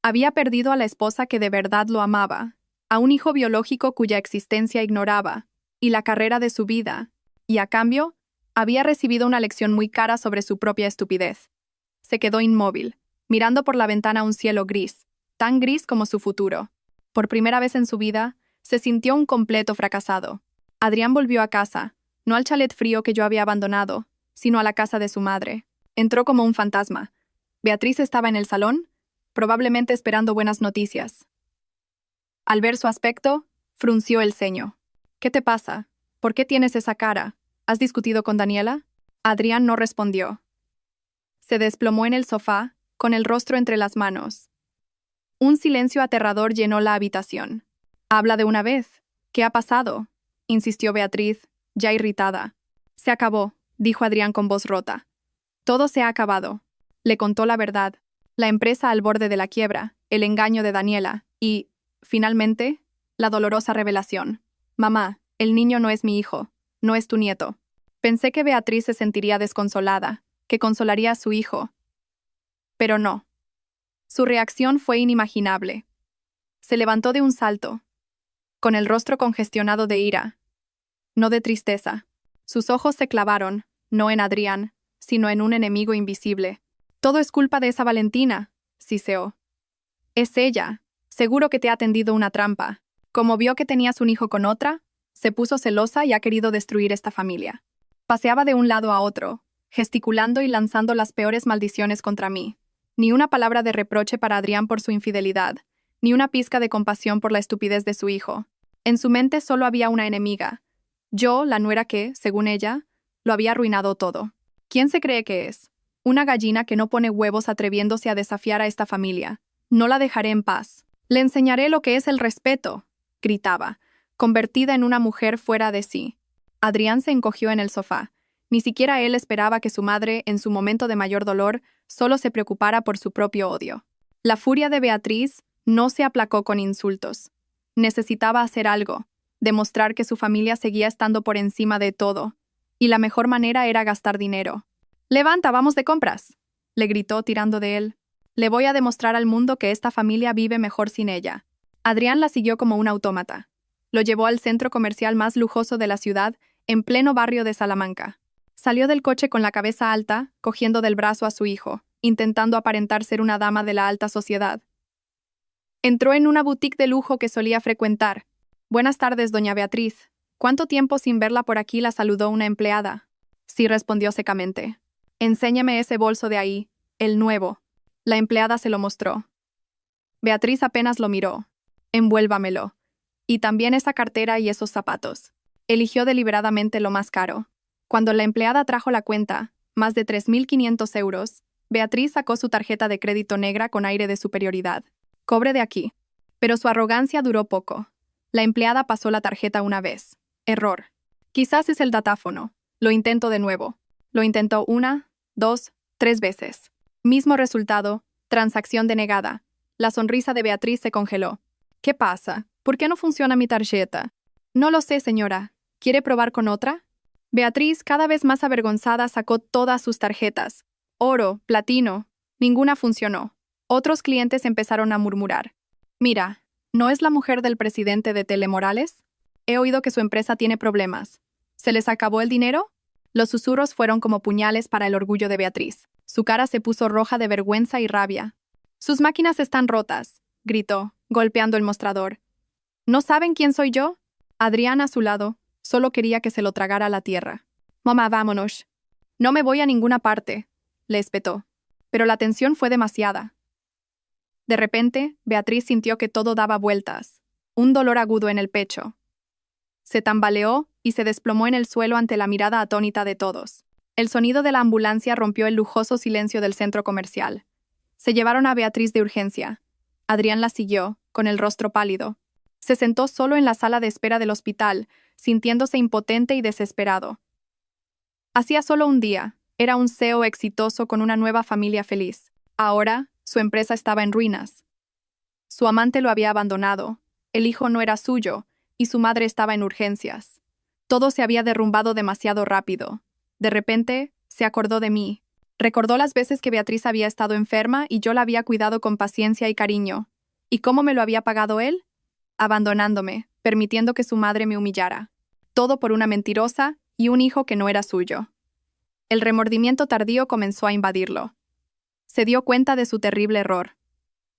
Había perdido a la esposa que de verdad lo amaba, a un hijo biológico cuya existencia ignoraba, y la carrera de su vida, y a cambio, había recibido una lección muy cara sobre su propia estupidez. Se quedó inmóvil, mirando por la ventana un cielo gris, tan gris como su futuro. Por primera vez en su vida, se sintió un completo fracasado. Adrián volvió a casa, no al chalet frío que yo había abandonado, sino a la casa de su madre. Entró como un fantasma. Beatriz estaba en el salón, probablemente esperando buenas noticias. Al ver su aspecto, frunció el ceño. «¿Qué te pasa? ¿Por qué tienes esa cara? ¿Has discutido con Daniela?» Adrián no respondió. Se desplomó en el sofá, con el rostro entre las manos. Un silencio aterrador llenó la habitación. «Habla de una vez. ¿Qué ha pasado?», insistió Beatriz, ya irritada. «Se acabó», dijo Adrián con voz rota. «Todo se ha acabado». Le contó la verdad. La empresa al borde de la quiebra, el engaño de Daniela y, finalmente, la dolorosa revelación. «Mamá, el niño no es mi hijo, no es tu nieto». Pensé que Beatriz se sentiría desconsolada, que consolaría a su hijo. Pero no. Su reacción fue inimaginable. Se levantó de un salto, con el rostro congestionado de ira, no de tristeza. Sus ojos se clavaron, no en Adrián, sino en un enemigo invisible. «Todo es culpa de esa Valentina», siseó. «Es ella. Seguro que te ha tendido una trampa. Como vio que tenías un hijo con otra, se puso celosa y ha querido destruir esta familia». Paseaba de un lado a otro, gesticulando y lanzando las peores maldiciones contra mí. Ni una palabra de reproche para Adrián por su infidelidad, ni una pizca de compasión por la estupidez de su hijo. En su mente solo había una enemiga. Yo, la nuera que, según ella, lo había arruinado todo. ¿Quién se cree que es? Una gallina que no pone huevos atreviéndose a desafiar a esta familia. No la dejaré en paz. Le enseñaré lo que es el respeto, gritaba, convertida en una mujer fuera de sí. Adrián se encogió en el sofá. Ni siquiera él esperaba que su madre, en su momento de mayor dolor, solo se preocupara por su propio odio. La furia de Beatriz no se aplacó con insultos. Necesitaba hacer algo, demostrar que su familia seguía estando por encima de todo, y la mejor manera era gastar dinero. «Levanta, vamos de compras», le gritó tirando de él. «Le voy a demostrar al mundo que esta familia vive mejor sin ella». Adrián la siguió como un autómata. Lo llevó al centro comercial más lujoso de la ciudad, en pleno barrio de Salamanca. Salió del coche con la cabeza alta, cogiendo del brazo a su hijo, intentando aparentar ser una dama de la alta sociedad. Entró en una boutique de lujo que solía frecuentar. «Buenas tardes, doña Beatriz. ¿Cuánto tiempo sin verla por aquí?», la saludó una empleada. «Sí», respondió secamente. «Enséñeme ese bolso de ahí, el nuevo». La empleada se lo mostró. Beatriz apenas lo miró. «Envuélvamelo. Y también esa cartera y esos zapatos». Eligió deliberadamente lo más caro. Cuando la empleada trajo la cuenta, más de 3.500 euros, Beatriz sacó su tarjeta de crédito negra con aire de superioridad. «Cobre de aquí». Pero su arrogancia duró poco. La empleada pasó la tarjeta una vez. Error. «Quizás es el datáfono. Lo intento de nuevo». Lo intentó 1, 2, 3 veces. Mismo resultado, transacción denegada. La sonrisa de Beatriz se congeló. «¿Qué pasa? ¿Por qué no funciona mi tarjeta?» «No lo sé, señora. ¿Quiere probar con otra?» Beatriz, cada vez más avergonzada, sacó todas sus tarjetas. Oro, platino. Ninguna funcionó. Otros clientes empezaron a murmurar. «Mira, ¿no es la mujer del presidente de Telemorales? He oído que su empresa tiene problemas. ¿Se les acabó el dinero?» Los susurros fueron como puñales para el orgullo de Beatriz. Su cara se puso roja de vergüenza y rabia. «Sus máquinas están rotas», gritó, golpeando el mostrador. «¿No saben quién soy yo?» Adrián, a su lado, solo quería que se lo tragara a la tierra. «Mamá, vámonos». «No me voy a ninguna parte», le espetó. Pero la tensión fue demasiada. De repente, Beatriz sintió que todo daba vueltas. Un dolor agudo en el pecho. Se tambaleó y se desplomó en el suelo ante la mirada atónita de todos. El sonido de la ambulancia rompió el lujoso silencio del centro comercial. Se llevaron a Beatriz de urgencia. Adrián la siguió, con el rostro pálido. Se sentó solo en la sala de espera del hospital, sintiéndose impotente y desesperado. Hacía solo un día, era un CEO exitoso con una nueva familia feliz. Ahora, su empresa estaba en ruinas. Su amante lo había abandonado, el hijo no era suyo, y su madre estaba en urgencias. Todo se había derrumbado demasiado rápido. De repente, se acordó de mí. Recordó las veces que Beatriz había estado enferma y yo la había cuidado con paciencia y cariño. ¿Y cómo me lo había pagado él? Abandonándome, permitiendo que su madre me humillara. Todo por una mentirosa y un hijo que no era suyo. El remordimiento tardío comenzó a invadirlo. Se dio cuenta de su terrible error.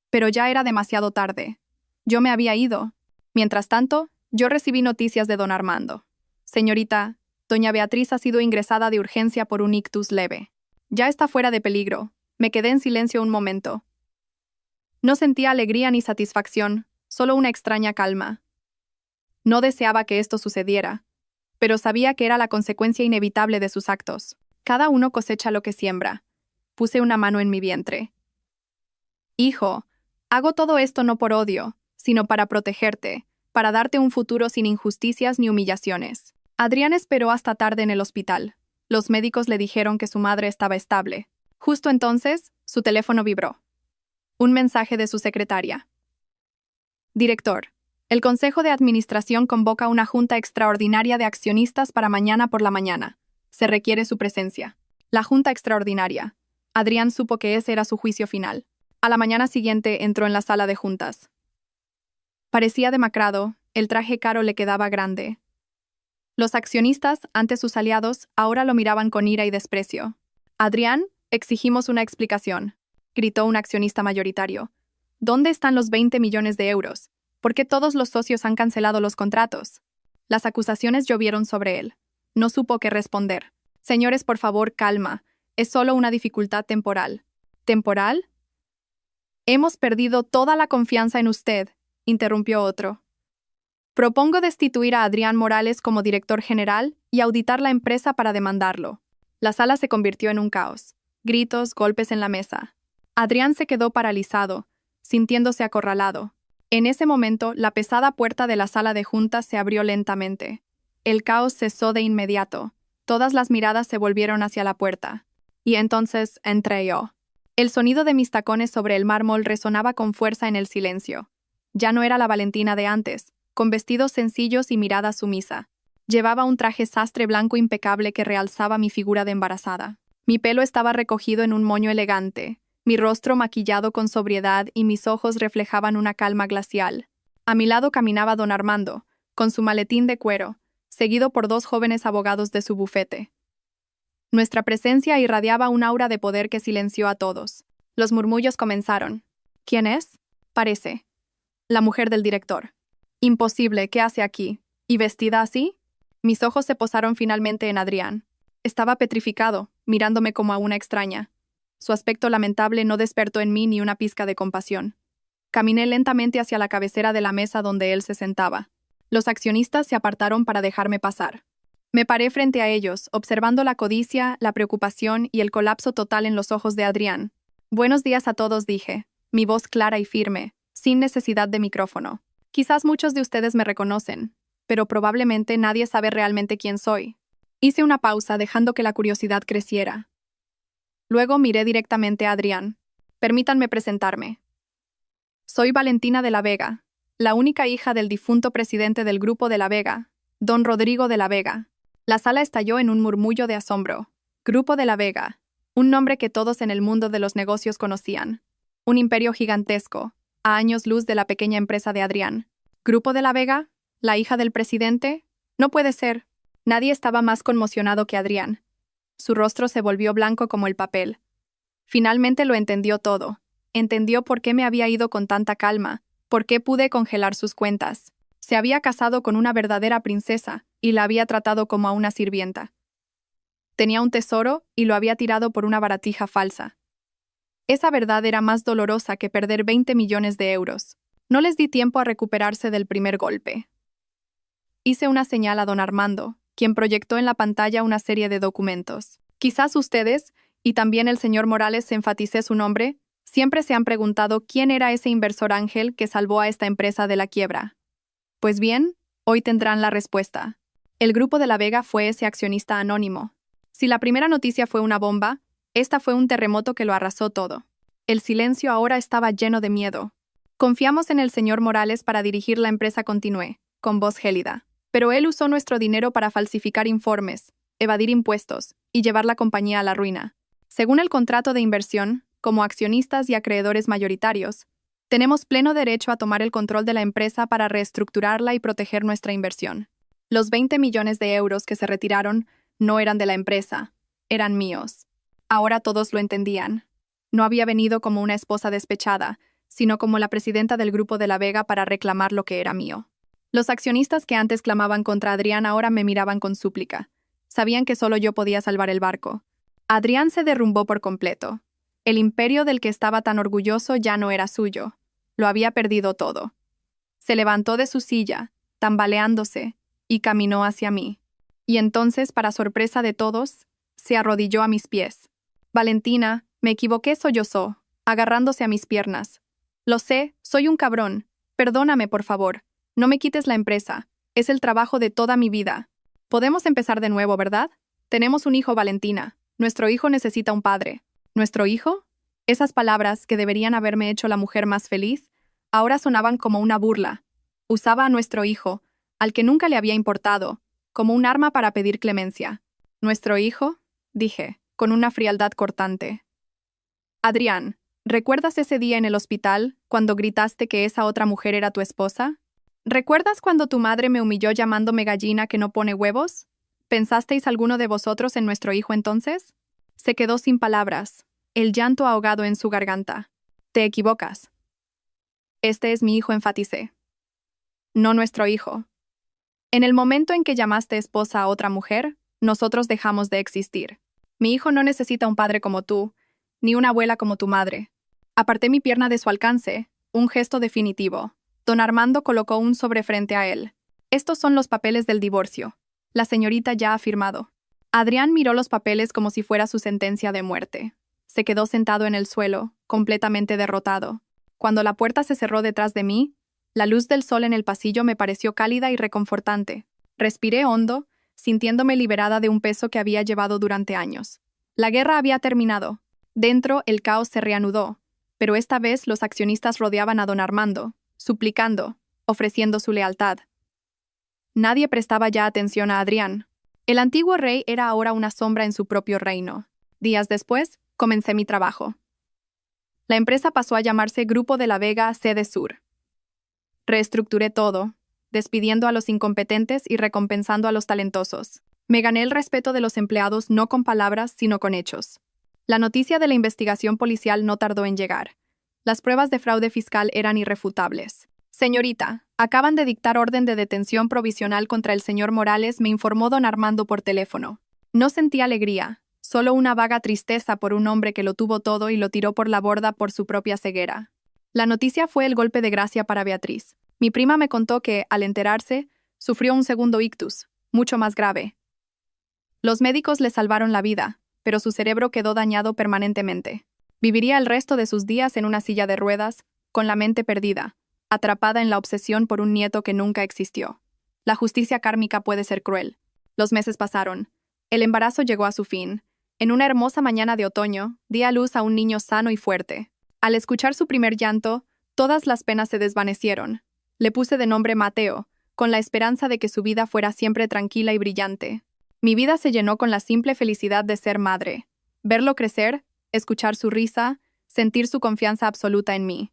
Pero ya era demasiado tarde. Yo me había ido. Mientras tanto, yo recibí noticias de don Armando. «Señorita, doña Beatriz ha sido ingresada de urgencia por un ictus leve. Ya está fuera de peligro». Me quedé en silencio un momento. No sentía alegría ni satisfacción, solo una extraña calma. No deseaba que esto sucediera, pero sabía que era la consecuencia inevitable de sus actos. Cada uno cosecha lo que siembra. Puse una mano en mi vientre. «Hijo, hago todo esto no por odio, sino para protegerte, para darte un futuro sin injusticias ni humillaciones». Adrián esperó hasta tarde en el hospital. Los médicos le dijeron que su madre estaba estable. Justo entonces, su teléfono vibró. Un mensaje de su secretaria. «Director, el Consejo de Administración convoca una junta extraordinaria de accionistas para mañana por la mañana. Se requiere su presencia». La junta extraordinaria. Adrián supo que ese era su juicio final. A la mañana siguiente entró en la sala de juntas. Parecía demacrado, el traje caro le quedaba grande. Los accionistas, antes sus aliados, ahora lo miraban con ira y desprecio. «Adrián, exigimos una explicación», gritó un accionista mayoritario. «¿Dónde están los 20 millones de euros? ¿Por qué todos los socios han cancelado los contratos?» Las acusaciones llovieron sobre él. No supo qué responder. «Señores, por favor, calma. Es solo una dificultad temporal». «¿Temporal?» «Hemos perdido toda la confianza en usted», interrumpió otro. «Propongo destituir a Adrián Morales como director general y auditar la empresa para demandarlo». La sala se convirtió en un caos. Gritos, golpes en la mesa. Adrián se quedó paralizado, sintiéndose acorralado. En ese momento, la pesada puerta de la sala de juntas se abrió lentamente. El caos cesó de inmediato. Todas las miradas se volvieron hacia la puerta. Y entonces entré yo. El sonido de mis tacones sobre el mármol resonaba con fuerza en el silencio. Ya no era la Valentina de antes, con vestidos sencillos y mirada sumisa. Llevaba un traje sastre blanco impecable que realzaba mi figura de embarazada. Mi pelo estaba recogido en un moño elegante, mi rostro maquillado con sobriedad y mis ojos reflejaban una calma glacial. A mi lado caminaba don Armando, con su maletín de cuero, seguido por 2 jóvenes abogados de su bufete. Nuestra presencia irradiaba un aura de poder que silenció a todos. Los murmullos comenzaron. ¿Quién es? Parece. La mujer del director. Imposible, ¿qué hace aquí? ¿Y vestida así? Mis ojos se posaron finalmente en Adrián. Estaba petrificado, mirándome como a una extraña. Su aspecto lamentable no despertó en mí ni una pizca de compasión. Caminé lentamente hacia la cabecera de la mesa donde él se sentaba. Los accionistas se apartaron para dejarme pasar. Me paré frente a ellos, observando la codicia, la preocupación y el colapso total en los ojos de Adrián. Buenos días a todos, dije, mi voz clara y firme, sin necesidad de micrófono. Quizás muchos de ustedes me reconocen, pero probablemente nadie sabe realmente quién soy. Hice una pausa, dejando que la curiosidad creciera. Luego miré directamente a Adrián. Permítanme presentarme. Soy Valentina de la Vega, la única hija del difunto presidente del Grupo de la Vega, don Rodrigo de la Vega. La sala estalló en un murmullo de asombro. Grupo de la Vega, un nombre que todos en el mundo de los negocios conocían. Un imperio gigantesco, a años luz de la pequeña empresa de Adrián. ¿Grupo de la Vega? ¿La hija del presidente? No puede ser. Nadie estaba más conmocionado que Adrián. Su rostro se volvió blanco como el papel. Finalmente lo entendió todo. Entendió por qué me había ido con tanta calma, por qué pude congelar sus cuentas. Se había casado con una verdadera princesa y la había tratado como a una sirvienta. Tenía un tesoro y lo había tirado por una baratija falsa. Esa verdad era más dolorosa que perder 20 millones de euros. No les di tiempo a recuperarse del primer golpe. Hice una señal a don Armando, quien proyectó en la pantalla una serie de documentos. Quizás ustedes, y también el señor Morales enfaticé su nombre, siempre se han preguntado quién era ese inversor ángel que salvó a esta empresa de la quiebra. Pues bien, hoy tendrán la respuesta. El Grupo de la Vega fue ese accionista anónimo. Si la primera noticia fue una bomba, esta fue un terremoto que lo arrasó todo. El silencio ahora estaba lleno de miedo. Confiamos en el señor Morales para dirigir la empresa, continué, con voz gélida. Pero él usó nuestro dinero para falsificar informes, evadir impuestos y llevar la compañía a la ruina. Según el contrato de inversión, como accionistas y acreedores mayoritarios, tenemos pleno derecho a tomar el control de la empresa para reestructurarla y proteger nuestra inversión. Los 20 millones de euros que se retiraron no eran de la empresa, eran míos. Ahora todos lo entendían. No había venido como una esposa despechada, sino como la presidenta del Grupo de la Vega para reclamar lo que era mío. Los accionistas que antes clamaban contra Adrián ahora me miraban con súplica. Sabían que solo yo podía salvar el barco. Adrián se derrumbó por completo. El imperio del que estaba tan orgulloso ya no era suyo. Lo había perdido todo. Se levantó de su silla, tambaleándose, y caminó hacia mí. Y entonces, para sorpresa de todos, se arrodilló a mis pies. Valentina, me equivoqué, sollozó, agarrándose a mis piernas. Lo sé, soy un cabrón. Perdóname, por favor. No me quites la empresa. Es el trabajo de toda mi vida. Podemos empezar de nuevo, ¿verdad? Tenemos un hijo, Valentina. Nuestro hijo necesita un padre. ¿Nuestro hijo? Esas palabras, que deberían haberme hecho la mujer más feliz, ahora sonaban como una burla. Usaba a nuestro hijo, al que nunca le había importado, como un arma para pedir clemencia. ¿Nuestro hijo? Dije, con una frialdad cortante. Adrián, ¿recuerdas ese día en el hospital, cuando gritaste que esa otra mujer era tu esposa? ¿Recuerdas cuando tu madre me humilló llamándome gallina que no pone huevos? ¿Pensasteis alguno de vosotros en nuestro hijo entonces? Se quedó sin palabras, el llanto ahogado en su garganta. Te equivocas. Este es mi hijo, enfaticé. No nuestro hijo. En el momento en que llamaste esposa a otra mujer, nosotros dejamos de existir. Mi hijo no necesita un padre como tú, ni una abuela como tu madre. Aparté mi pierna de su alcance, un gesto definitivo. Don Armando colocó un sobre frente a él. Estos son los papeles del divorcio. La señorita ya ha firmado. Adrián miró los papeles como si fuera su sentencia de muerte. Se quedó sentado en el suelo, completamente derrotado. Cuando la puerta se cerró detrás de mí, la luz del sol en el pasillo me pareció cálida y reconfortante. Respiré hondo, sintiéndome liberada de un peso que había llevado durante años. La guerra había terminado. Dentro, el caos se reanudó, pero esta vez los accionistas rodeaban a don Armando, suplicando, ofreciendo su lealtad. Nadie prestaba ya atención a Adrián. El antiguo rey era ahora una sombra en su propio reino. Días después, comencé mi trabajo. La empresa pasó a llamarse Grupo de la Vega Sede Sur. Reestructuré todo, despidiendo a los incompetentes y recompensando a los talentosos. Me gané el respeto de los empleados no con palabras, sino con hechos. La noticia de la investigación policial no tardó en llegar. Las pruebas de fraude fiscal eran irrefutables. Señorita, acaban de dictar orden de detención provisional contra el señor Morales, me informó don Armando por teléfono. No sentí alegría, solo una vaga tristeza por un hombre que lo tuvo todo y lo tiró por la borda por su propia ceguera. La noticia fue el golpe de gracia para Beatriz. Mi prima me contó que, al enterarse, sufrió un segundo ictus, mucho más grave. Los médicos le salvaron la vida, pero su cerebro quedó dañado permanentemente. Viviría el resto de sus días en una silla de ruedas, con la mente perdida, atrapada en la obsesión por un nieto que nunca existió. La justicia kármica puede ser cruel. Los meses pasaron. El embarazo llegó a su fin. En una hermosa mañana de otoño, di a luz a un niño sano y fuerte. Al escuchar su primer llanto, todas las penas se desvanecieron. Le puse de nombre Mateo, con la esperanza de que su vida fuera siempre tranquila y brillante. Mi vida se llenó con la simple felicidad de ser madre. Verlo crecer, escuchar su risa, sentir su confianza absoluta en mí.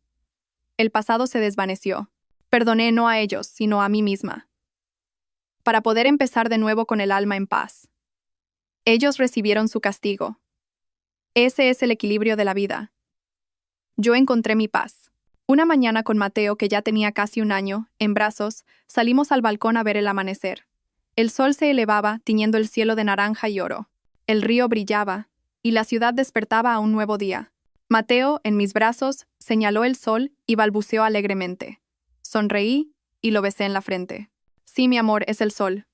El pasado se desvaneció. Perdoné no a ellos, sino a mí misma, para poder empezar de nuevo con el alma en paz. Ellos recibieron su castigo. Ese es el equilibrio de la vida. Yo encontré mi paz. Una mañana con Mateo, que ya tenía casi un año, en brazos, salimos al balcón a ver el amanecer. El sol se elevaba, tiñendo el cielo de naranja y oro. El río brillaba, y la ciudad despertaba a un nuevo día. Mateo, en mis brazos, señaló el sol y balbuceó alegremente. Sonreí y lo besé en la frente. Sí, mi amor, es el sol.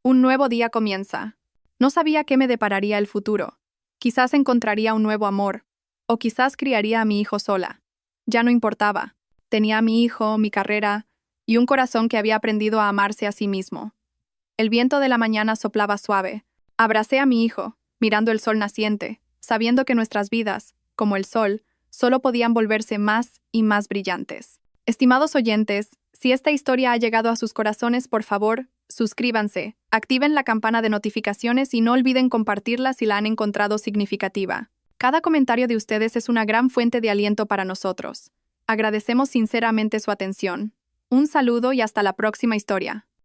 Un nuevo día comienza. No sabía qué me depararía el futuro. Quizás encontraría un nuevo amor, o quizás criaría a mi hijo sola. Ya no importaba. Tenía a mi hijo, mi carrera, y un corazón que había aprendido a amarse a sí mismo. El viento de la mañana soplaba suave. Abracé a mi hijo, mirando el sol naciente, sabiendo que nuestras vidas, como el sol, solo podían volverse más y más brillantes. Estimados oyentes, si esta historia ha llegado a sus corazones, por favor, suscríbanse, activen la campana de notificaciones y no olviden compartirla si la han encontrado significativa. Cada comentario de ustedes es una gran fuente de aliento para nosotros. Agradecemos sinceramente su atención. Un saludo y hasta la próxima historia.